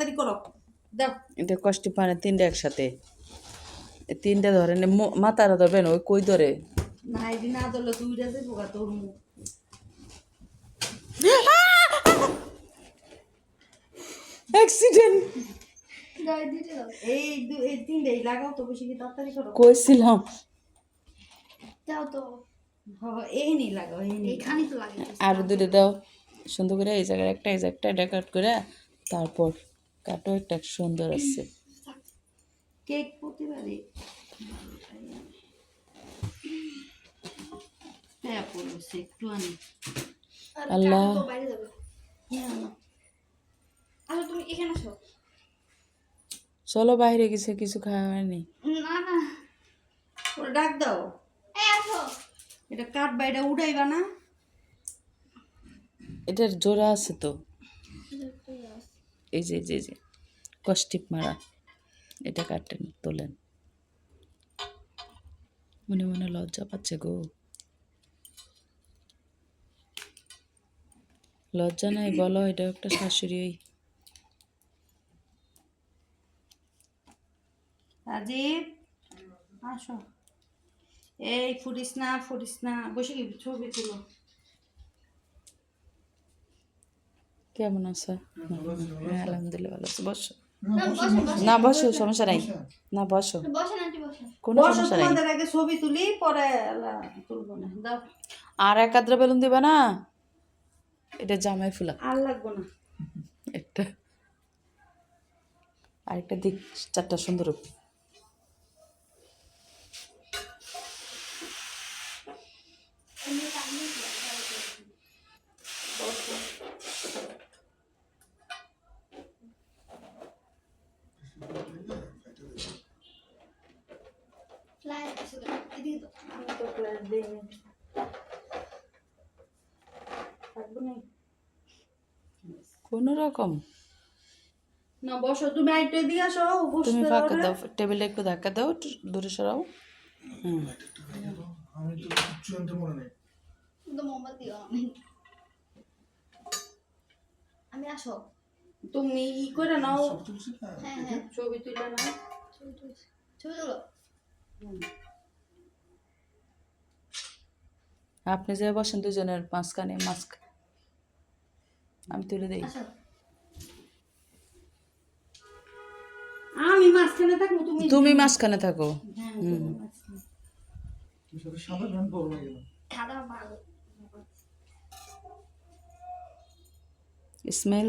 তাড়াতাড়ি করো দাও এটা কষ্ট পারে তিনটা একসাথে তিনটা ধরেন মাথারা ধরবেন ওই কই ধরে না এদি না ধরলে তুই যাচ্ছে পোকা তোর মুখ অ্যাক্সিডেন্ট এই তিনটেই লাগাও তো বেশি কি তাড়াতাড়ি করো কইছিলাম দাও তো এই নি লাগাও এই নি এইখানেই তো লাগে আর দুটো দাও সুন্দর করে এই জায়গায় একটা এই জায়গাটা এটা কাট করে তারপর কাটো একটা সুন্দর আছে কেক প্রতিবারই হ্যাঁ পড়ছে একটু আনি আল্লাহ তো বাইরে যাবে আচ্ছা তুমি এখানে আসো চলো বাইরে গেছে কিছু খাওয়া হয়নি না না ওরা ডাক দাও এই আসো এটা কাটবা এটা উড়াইবা না এটার জোড়া আছে তো এই যে এই যে এই যে কষ্টিপ মারা এটা কাটেন তোলেন মনে মনে লজ্জা পাচ্ছে গো লজ্জা নাই বলো এটা একটা শাশুড়ি রাজীব আসো এই ফুরিস না বসে কি ছবি তুলো কেমন আছে হ্যাঁ আলহামদুলিল্লাহ ভালো আছে বসো না বসে না বসো সমস্যা নাই না বসো বসে না বসে কোনো বসো সমস্যা নাই তোমাদের আগে ছবি তুলি পরে তুলবো না দাও আর এক আদ্রা বেলুন দিবা না এটা জামাই ফুলা আর লাগবো না একটা আরেকটা দিক চারটা সুন্দর ফ্লাই আসো এদিকে তো আমি তো ক্লাস দিইনি থাকবো না কোন রকম না বসো তুমি আইটে দিয়ে আসো তুমি বসতে ফাঁকা দাও দাও টেবিলে একটু ধাক্কা দাও দূরে সরাও হুম আমি তো কিচ্ছু আনতে মনে নেই তো মোমবাতি আমি আসো তুমি ই করে নাও সব তুলছি না হ্যাঁ হ্যাঁ ছবি তুলে নাও ছবি তুলো আপনি যে বসেন দুজনের মাঝখানে মাস্ক আমি তুলে দিই আসো আমি মাঝখানে থাকবো তুমি তুমি মাঝখানে থাকো হ্যাঁ, হুম তুমি মাঝখানে। তুমি সাথে সাদা প্যান্ট পরো না কেন খাদা ভালো স্মেল